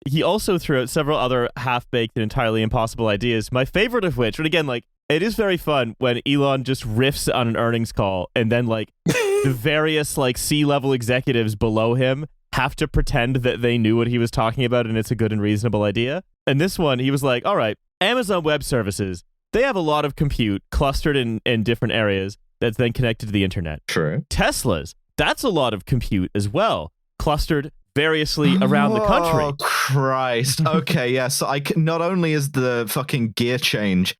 He also threw out several other half-baked and entirely impossible ideas, my favorite of which, and again, like, it is very fun when Elon just riffs on an earnings call and then, like, the various, like, C-level executives below him have to pretend that they knew what he was talking about and it's a good and reasonable idea. And this one, he was like, all right, Amazon Web Services, they have a lot of compute clustered in different areas that's then connected to the internet. True. Teslas, that's a lot of compute as well, clustered variously around the country. Oh, Christ. Okay, yeah, so not only is the fucking gear change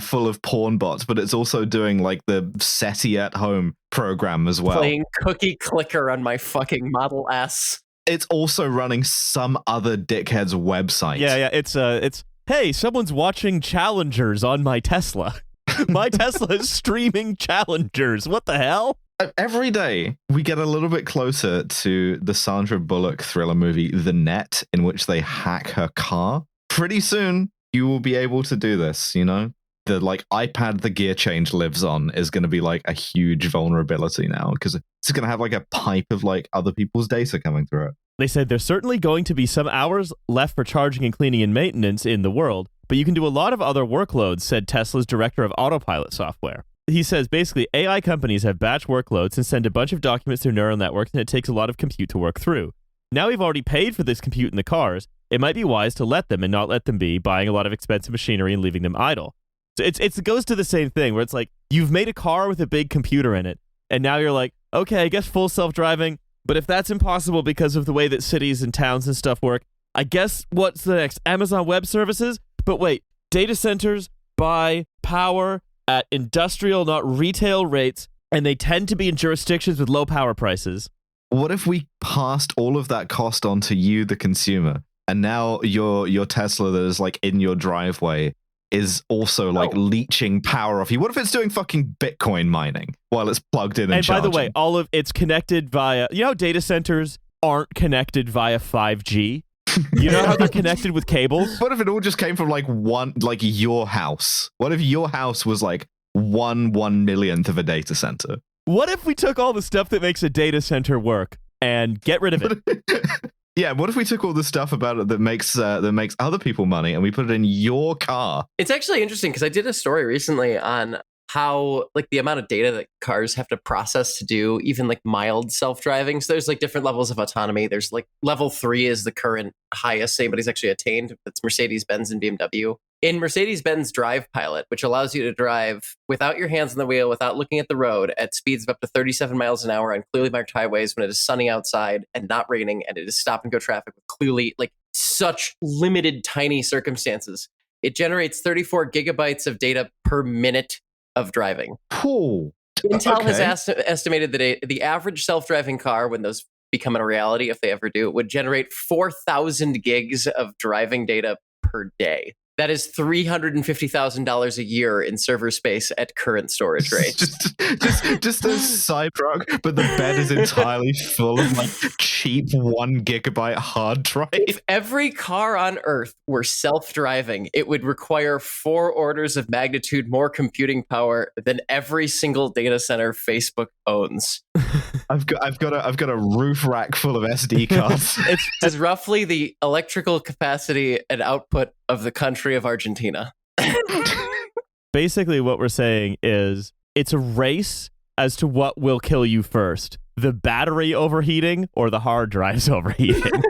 full of porn bots, but it's also doing, like, the SETI at home program as well. Playing Cookie Clicker on my fucking Model S. It's also running some other dickhead's website. Yeah, it's hey, someone's watching Challengers on my Tesla. My Tesla is streaming Challengers. What the hell? Every day, we get a little bit closer to the Sandra Bullock thriller movie, The Net, in which they hack her car. Pretty soon, you will be able to do this, you know? the like iPad the gear change lives on is going to be like a huge vulnerability now, because it's going to have like a pipe of like other people's data coming through it. They said there's certainly going to be some hours left for charging and cleaning and maintenance in the world, but you can do a lot of other workloads, said Tesla's director of autopilot software. He says basically AI companies have batch workloads and send a bunch of documents through neural networks, and it takes a lot of compute to work through. Now we've already paid for this compute in the cars. It might be wise to let them and not let them be buying a lot of expensive machinery and leaving them idle. So it goes to the same thing where it's like you've made a car with a big computer in it, and now you're like, okay, I guess full self-driving, but if that's impossible because of the way that cities and towns and stuff work, I guess what's the next? Amazon Web Services? But wait, data centers buy power at industrial, not retail rates, and they tend to be in jurisdictions with low power prices. What if we passed all of that cost on to you, the consumer, and now your Tesla that is like in your driveway is also like leeching power off you? What if it's doing fucking Bitcoin mining while it's plugged in and by the charging? way, it's connected via, data centers aren't connected via 5G. You know how they're connected with cables? What if it all just came from like your house? What if your house was like 1/1,000,000th of a data center? What if we took all the stuff that makes a data center work and get rid of it? Yeah, what if we took all the stuff about it that makes other people money and we put it in your car? It's actually interesting because I did a story recently on how like the amount of data that cars have to process to do even like mild self-driving. So there's like different levels of autonomy. There's like level 3 is the current highest anybody's actually attained. That's Mercedes-Benz and BMW. In Mercedes-Benz Drive Pilot, which allows you to drive without your hands on the wheel, without looking at the road, at speeds of up to 37 miles an hour on clearly marked highways when it is sunny outside and not raining, and it is stop and go traffic with clearly like such limited tiny circumstances. It generates 34 gigabytes of data per minute of driving. Cool. Intel has estimated that the average self-driving car, when those become a reality, if they ever do, would generate 4,000 gigs of driving data per day. That is $350,000 a year in server space at current storage rates. just a Cybertruck, but the bed is entirely full of like cheap 1 gigabyte hard drive. If every car on Earth were self-driving, it would require 4 orders of magnitude more computing power than every single data center Facebook owns. I've got a roof rack full of SD cards. It's roughly the electrical capacity and output of the country of Argentina. Basically, what we're saying is it's a race as to what will kill you first: the battery overheating or the hard drives overheating.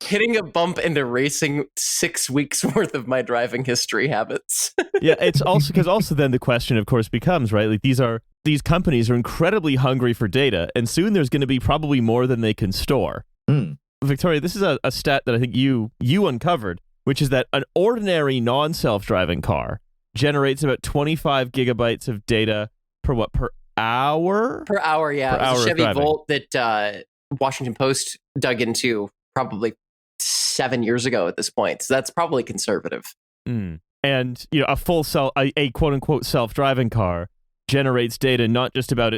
Hitting a bump and erasing 6 weeks worth of my driving history habits. Yeah, it's also because then the question, of course, becomes, right, like these companies are incredibly hungry for data, and soon there's going to be probably more than they can store. Victoria, this is a stat that I think you uncovered, which is that an ordinary non-self-driving car generates about 25 gigabytes of data per hour? Per hour, yeah. Per it was hour a Chevy of driving. Volt that Washington Post dug into probably 7 years ago at this point. So that's probably conservative. And a quote-unquote self-driving car generates data not just about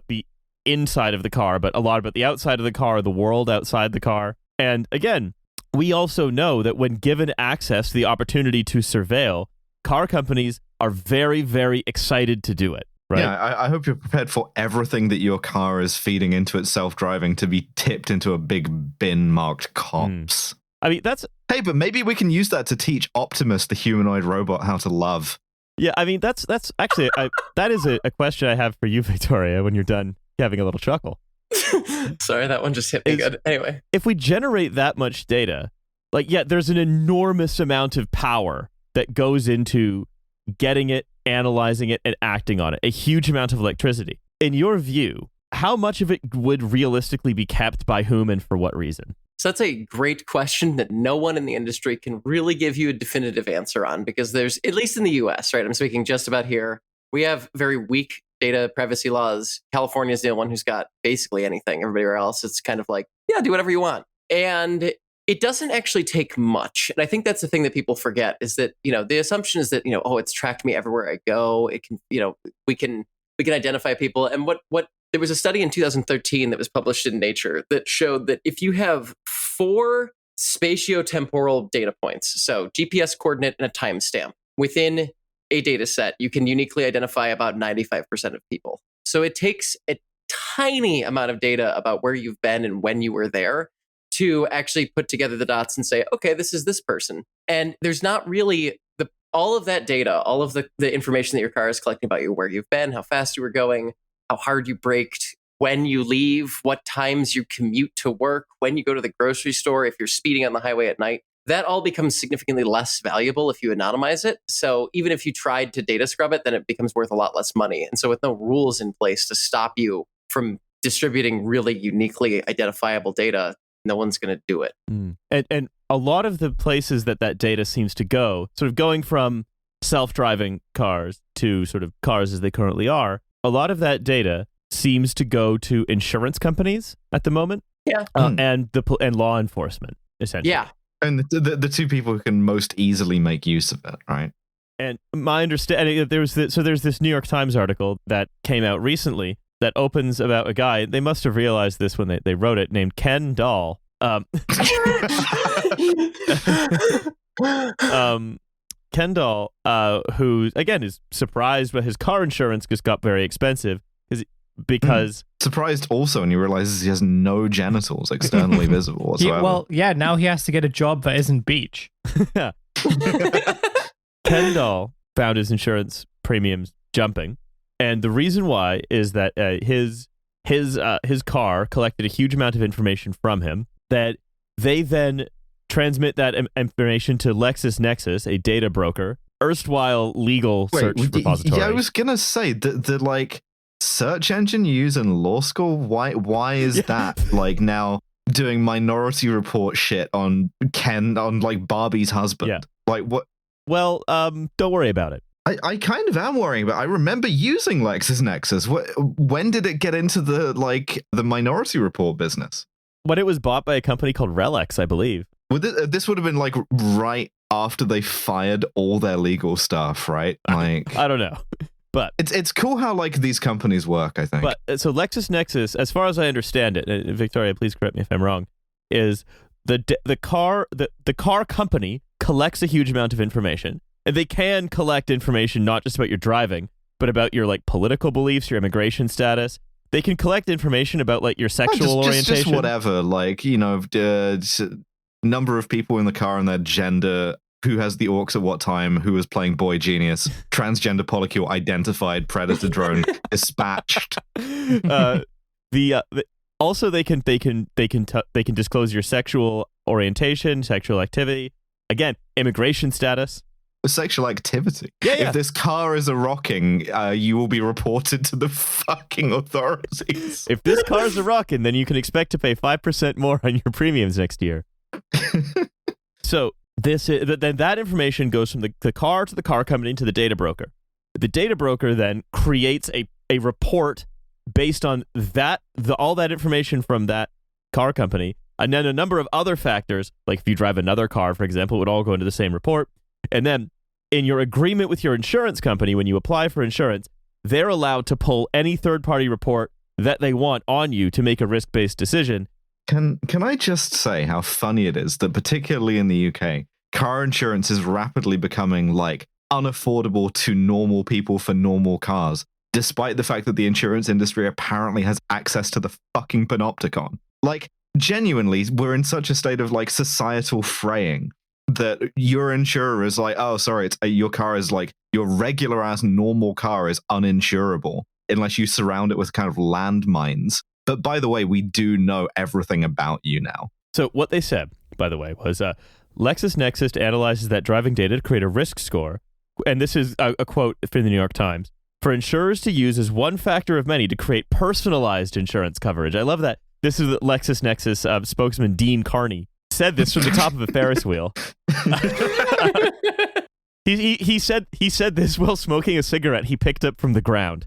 the inside of the car, but a lot about the outside of the car, the world outside the car. And again, we also know that when given access to the opportunity to surveil, car companies are very, very excited to do it. Right? Yeah, I hope you're prepared for everything that your car is feeding into its self-driving to be tipped into a big bin marked cops. I mean, Hey, but maybe we can use that to teach Optimus, the humanoid robot, how to love. Yeah, I mean, that's actually, that is a question I have for you, Victoria, when you're done having a little chuckle. Sorry, that one just hit me good. Anyway. If we generate that much data, there's an enormous amount of power that goes into getting it, analyzing it, and acting on it. A huge amount of electricity. In your view, how much of it would realistically be kept by whom and for what reason? So that's a great question that no one in the industry can really give you a definitive answer on, because there's, at least in the US, right? I'm speaking just about here. We have very weak data privacy laws. California is the one who's got basically anything. Everybody else, it's kind of like, yeah, do whatever you want. And it doesn't actually take much. And I think that's the thing that people forget is that, the assumption is that, it's tracked me everywhere I go. It can, we can identify people. And what there was a study in 2013 that was published in Nature that showed that if you have 4 spatiotemporal data points, so GPS coordinate and a timestamp, within a data set, you can uniquely identify about 95% of people. So it takes a tiny amount of data about where you've been and when you were there to actually put together the dots and say, okay, this is this person. And there's not really all of that data, all of the information that your car is collecting about you, where you've been, how fast you were going, how hard you braked, when you leave, what times you commute to work, when you go to the grocery store, if you're speeding on the highway at night. That all becomes significantly less valuable if you anonymize it. So even if you tried to data scrub it, then it becomes worth a lot less money. And so with no rules in place to stop you from distributing really uniquely identifiable data, no one's going to do it. And a lot of the places that data seems to go, sort of going from self-driving cars to sort of cars as they currently are, a lot of that data seems to go to insurance companies at the moment. Yeah. And law enforcement, essentially. Yeah. And the two people who can most easily make use of it, right? And my understanding, there's this New York Times article that came out recently that opens about a guy. They must have realized this when they wrote it, named Ken Dahl. Ken Dahl, who again is surprised when his car insurance just got very expensive because surprised also when he realizes he has no genitals externally visible whatsoever. Now he has to get a job that isn't beach. Ken Dahl found his insurance premiums jumping, and the reason why is that his car collected a huge amount of information from him that they then transmit that information to LexisNexis, a data broker, erstwhile legal search repository. Yeah, I was gonna say the like search engine you use in law school. Why is that like now doing Minority Report shit on like Barbie's husband? Yeah. Like what? Well, don't worry about it. I kind of am worrying, but I remember using LexisNexis. When did it get into the Minority Report business? When it was bought by a company called Relex, I believe. This would have been like right after they fired all their legal staff, right? Like I don't know, but it's cool how like these companies work. I think. But so LexisNexis, as far as I understand it, and Victoria, please correct me if I'm wrong, is the car company collects a huge amount of information, and they can collect information not just about your driving, but about your like political beliefs, your immigration status. They can collect information about like your sexual orientation, just whatever, like number of people in the car and their gender, who has the aux at what time, who was playing Boy Genius, transgender polycule identified, predator drone dispatched. Also they can disclose your sexual orientation, sexual activity, again, immigration status. Sexual activity. Yeah. If this car is a rocking, you will be reported to the fucking authorities. If this car is a rocking, then you can expect to pay 5% more on your premiums next year. So then that information goes from the car to the car company to the data broker. The data broker then creates a report based on all that information from that car company, and then a number of other factors, like if you drive another car, for example, it would all go into the same report. And then in your agreement with your insurance company, when you apply for insurance, they're allowed to pull any third-party report that they want on you to make a risk-based decision. Can I just say how funny it is that particularly in the UK, car insurance is rapidly becoming like unaffordable to normal people for normal cars, despite the fact that the insurance industry apparently has access to the fucking panopticon. Like, genuinely, we're in such a state of like societal fraying that your insurer is like, oh, sorry, your car is like, your regular ass normal car is uninsurable unless you surround it with kind of landmines. But by the way, we do know everything about you now. So what they said, by the way, was LexisNexis analyzes that driving data to create a risk score. And this is a quote from the New York Times. For insurers to use as one factor of many to create personalized insurance coverage. I love that. This is LexisNexis spokesman Dean Carney said this from the top of a Ferris wheel. He said this while smoking a cigarette he picked up from the ground.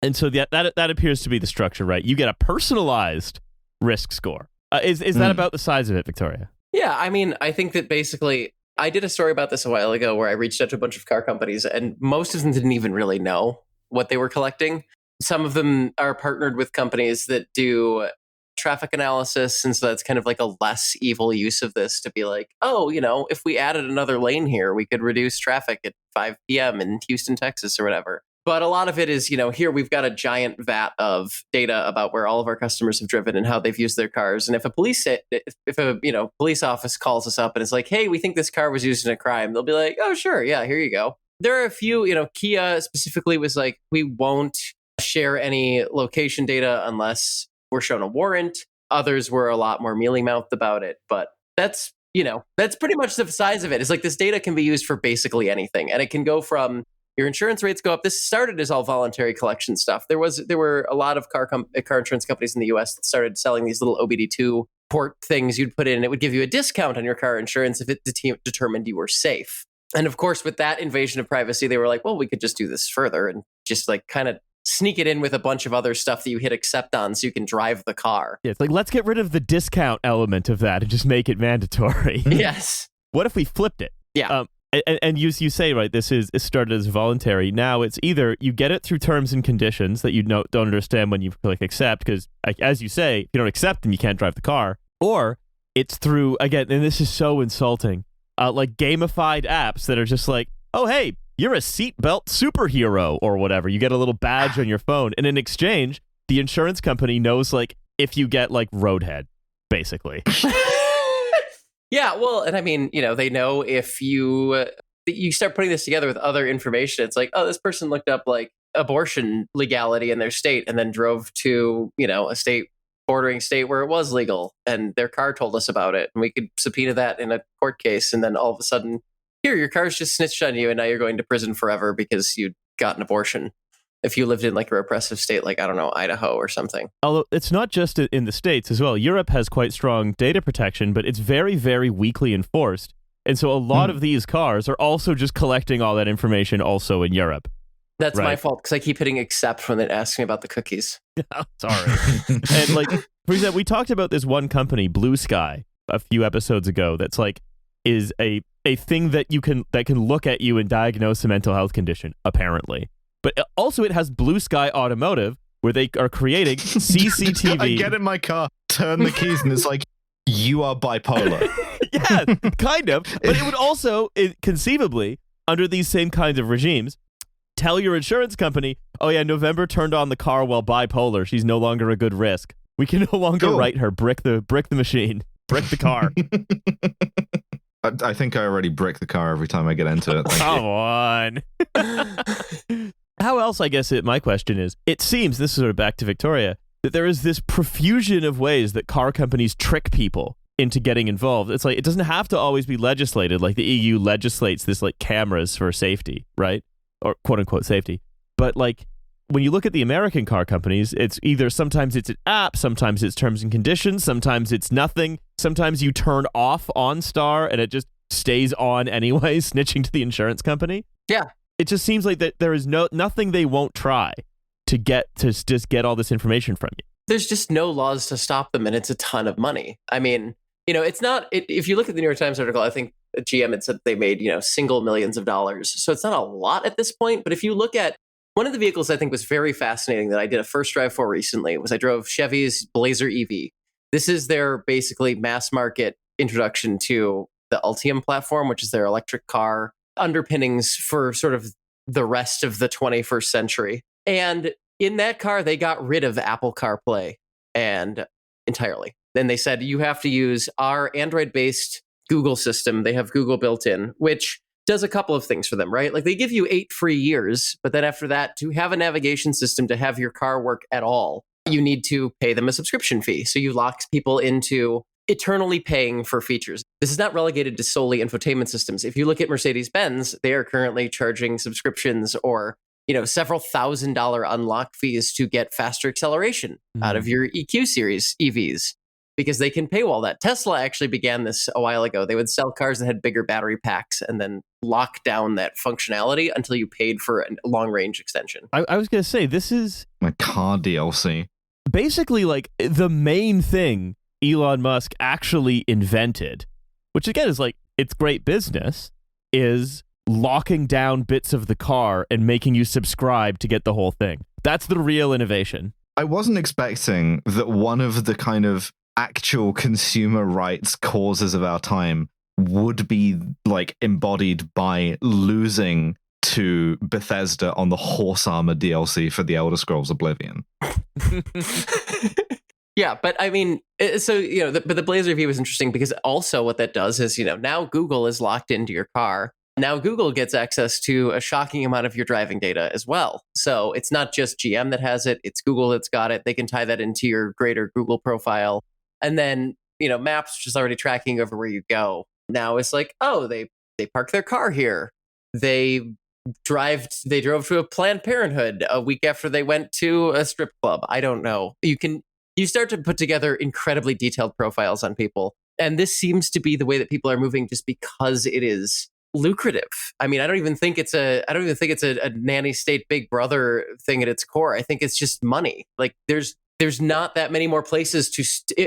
And so that appears to be the structure, right? You get a personalized risk score. Is that about the size of it, Victoria? Yeah, I mean, I think that basically, I did a story about this a while ago where I reached out to a bunch of car companies, and most of them didn't even really know what they were collecting. Some of them are partnered with companies that do traffic analysis. And so that's kind of like a less evil use of this to be like, oh, if we added another lane here, we could reduce traffic at 5 p.m. in Houston, Texas or whatever. But a lot of it is, here we've got a giant vat of data about where all of our customers have driven and how they've used their cars. And if a police office calls us up and it's like, hey, we think this car was used in a crime, they'll be like, oh, sure. Yeah, here you go. There are a few, Kia specifically was like, we won't share any location data unless we're shown a warrant. Others were a lot more mealy-mouthed about it. But that's pretty much the size of it. It's like this data can be used for basically anything. And it can go from your insurance rates go up. This started as all voluntary collection stuff. There were a lot of car insurance companies in the US that started selling these little OBD2 port things you'd put in, and it would give you a discount on your car insurance if it determined you were safe. And of course, with that invasion of privacy, they were like, well, we could just do this further and just like kind of sneak it in with a bunch of other stuff that you hit accept on so you can drive the car. Yeah, it's like, let's get rid of the discount element of that and just make it mandatory. Yes. What if we flipped it? Yeah. And you say, right, it started as voluntary. Now it's either you get it through terms and conditions that you don't understand when you click accept, because as you say, if you don't accept them, you can't drive the car. Or it's through, again, and this is so insulting, like gamified apps that are just like, oh, hey, you're a seatbelt superhero or whatever. You get a little badge on your phone. And in exchange, the insurance company knows like if you get like roadhead, basically. Yeah, well, and I mean, they know if you start putting this together with other information, it's like, oh, this person looked up like abortion legality in their state and then drove to, a bordering state where it was legal and their car told us about it. And we could subpoena that in a court case. And then all of a sudden, here, your car's just snitched on you and now you're going to prison forever because you got an abortion. If you lived in like a repressive state, like, I don't know, Idaho or something. Although it's not just in the States as well. Europe has quite strong data protection, but it's very, very weakly enforced. And so a lot of these cars are also just collecting all that information also in Europe. That's my fault because I keep hitting accept when they ask me about the cookies. Sorry. And like, for example, we talked about this one company, Blue Sky, a few episodes ago. That's like, is a thing that can look at you and diagnose a mental health condition, apparently. But also it has Blue Sky Automotive, where they are creating CCTV. I get in my car, turn the keys, and it's like, you are bipolar. Yeah, kind of. But it would also, conceivably, under these same kinds of regimes, tell your insurance company, oh yeah, November turned on the car while bipolar. She's no longer a good risk. We can no longer write her. Brick the machine. Brick the car. I think I already brick the car every time I get into it. Come on. How else, I guess, my question is, it seems, this is sort of back to Victoria, that there is this profusion of ways that car companies trick people into getting involved. It's like, it doesn't have to always be legislated, like the EU legislates this like cameras for safety, right? Or quote unquote safety. But like, when you look at the American car companies, it's either sometimes it's an app, sometimes it's terms and conditions, sometimes it's nothing. Sometimes you turn off OnStar and it just stays on anyway, snitching to the insurance company. Yeah. It just seems like that there is nothing they won't try to just get all this information from you. There's just no laws to stop them, and it's a ton of money. I mean, it's not. If you look at the New York Times article, I think GM had said they made single millions of dollars, so it's not a lot at this point. But if you look at one of the vehicles, I think was very fascinating that I did a first drive for recently was I drove Chevy's Blazer EV. This is their basically mass market introduction to the Ultium platform, which is their electric car underpinnings for sort of the rest of the 21st century. And in that car, they got rid of Apple CarPlay and entirely. Then they said, you have to use our Android-based Google system. They have Google built in, which does a couple of things for them, right? Like they give you 8 free years, but then after that, to have a navigation system to have your car work at all, you need to pay them a subscription fee. So you lock people into eternally paying for features. This is not relegated to solely infotainment systems. If you look at Mercedes-Benz, they are currently charging subscriptions or, several $1,000 unlock fees to get faster acceleration out of your EQ series EVs because they can paywall that. Tesla actually began this a while ago. They would sell cars that had bigger battery packs and then lock down that functionality until you paid for a long range extension. I was going to say, this is my car DLC. Basically like the main thing Elon Musk actually invented, which again is like, it's great business, is locking down bits of the car and making you subscribe to get the whole thing. That's the real innovation. I wasn't expecting that one of the kind of actual consumer rights causes of our time would be like embodied by losing to Bethesda on the Horse Armor DLC for the Elder Scrolls Oblivion. Yeah, but I mean, so, but the Blaze review was interesting because also what that does is, now Google is locked into your car. Now Google gets access to a shocking amount of your driving data as well. So it's not just GM that has it, it's Google that's got it. They can tie that into your greater Google profile. And then, Maps, which is already tracking over where you go. Now it's like, oh, they parked their car here. They drove to a Planned Parenthood a week after they went to a strip club. I don't know. You start to put together incredibly detailed profiles on people. And this seems to be the way that people are moving just because it is lucrative. I mean, I don't even think it's a nanny state Big Brother thing at its core. I think it's just money. Like there's not that many more places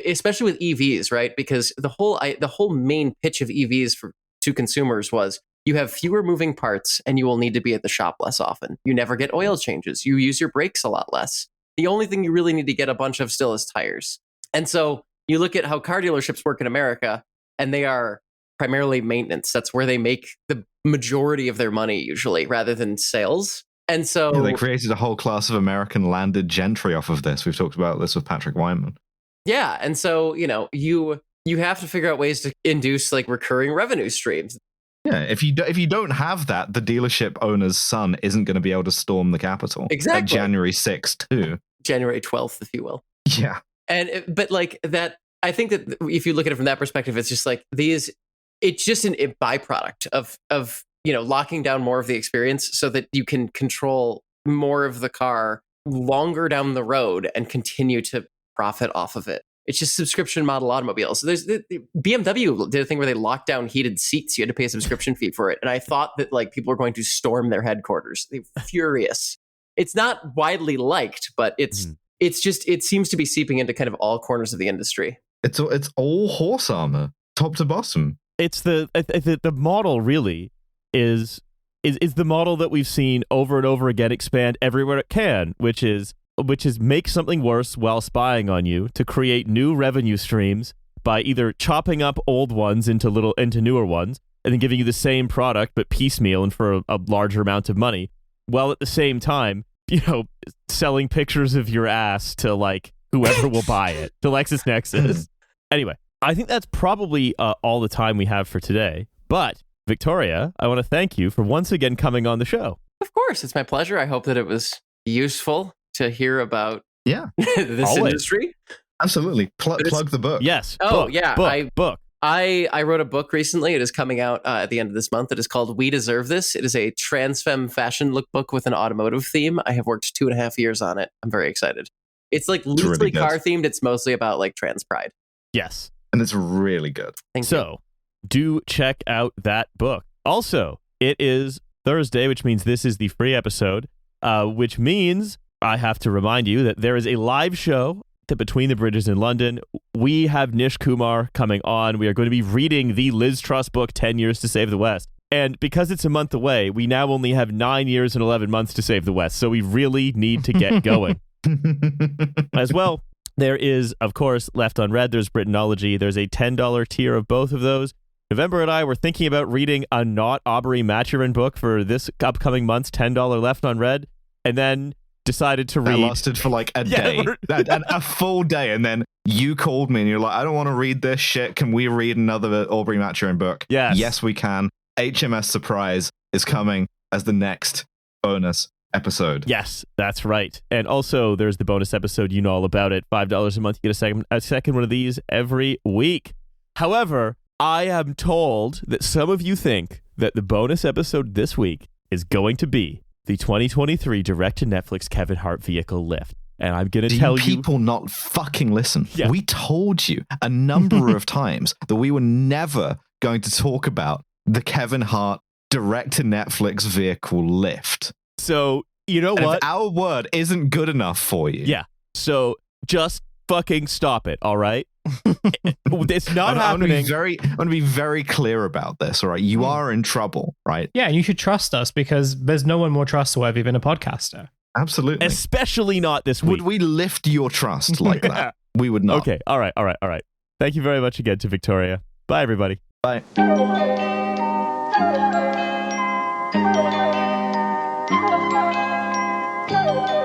especially with EVs, right? Because the whole main pitch of EVs to consumers was you have fewer moving parts and you will need to be at the shop less often. You never get oil changes. You use your brakes a lot less. The only thing you really need to get a bunch of still is tires. And so you look at how car dealerships work in America, and they are primarily maintenance. That's where they make the majority of their money usually, rather than sales. And so they created a whole class of American landed gentry off of this. We've talked about this with Patrick Wyman. Yeah. And so, you have to figure out ways to induce like recurring revenue streams. Yeah, if you don't have that, the dealership owner's son isn't going to be able to storm the Capitol. Exactly. At January 6th, too. January 12th, if you will. Yeah. But like that, I think that if you look at it from that perspective, it's just like it's just a byproduct of locking down more of the experience so that you can control more of the car longer down the road and continue to profit off of it. It's just subscription model automobiles. So there's BMW did a thing where they locked down heated seats. You had to pay a subscription fee for it. And I thought that like people were going to storm their headquarters. They're furious. It's not widely liked, but it's just, it seems to be seeping into kind of all corners of the industry. It's all horse armor, top to bottom. It's the model really is the model that we've seen over and over again expand everywhere it can, which is make something worse while spying on you to create new revenue streams by either chopping up old ones into newer ones and then giving you the same product but piecemeal and for a larger amount of money, while at the same time, selling pictures of your ass to like whoever will buy it, to LexisNexis. Anyway, I think that's probably all the time we have for today. But Victoria, I want to thank you for once again coming on the show. Of course, it's my pleasure. I hope that it was useful to hear about this Always. Industry. Absolutely. Plug the book. Yes. Oh, book, yeah. Book. I wrote a book recently. It is coming out at the end of this month. It is called We Deserve This. It is a trans femme fashion lookbook with an automotive theme. I have worked 2.5 years on it. I'm very excited. It's like loosely car themed. It's mostly about like trans pride. Yes. And it's really good. Thank you. Do check out that book. Also, it is Thursday, which means this is the free episode, which means I have to remind you that there is a live show to Between the Bridges in London. We have Nish Kumar coming on. We are going to be reading the Liz Truss book, 10 Years to Save the West. And because it's a month away, we now only have 9 years and 11 months to save the West. So we really need to get going. As well, there is, of course, Left Unread. There's Britanology. There's a $10 tier of both of those. November and I were thinking about reading a not Aubrey Maturin book for this upcoming month's $10 Left Unread, and then decided to read. That lasted for like a day, a full day, and then you called me and you're like, I don't want to read this shit. Can we read another Aubrey Maturin book? Yes, we can. HMS Surprise is coming as the next bonus episode. Yes, that's right. And also, there's the bonus episode. You know all about it. $5 a month. You get a second one of these every week. However, I am told that some of you think that the bonus episode this week is going to be the 2023 direct-to-Netflix Kevin Hart vehicle Lyft. And I'm going to tell you... people not fucking listen? Yeah. We told you a number of times that we were never going to talk about the Kevin Hart direct-to-Netflix vehicle Lyft. So, you know what? If our word isn't good enough for you. Yeah. So, just fucking stop it, all right? It's not happening. I want to be very clear about this, all right? You are in trouble, right? Yeah, and you should trust us because there's no one more trustworthy than a podcaster. Absolutely. Especially not this week. Would we lift your trust like that? We would not. Okay. All right. Thank you very much again to Victoria. Bye, everybody. Bye. Thank you.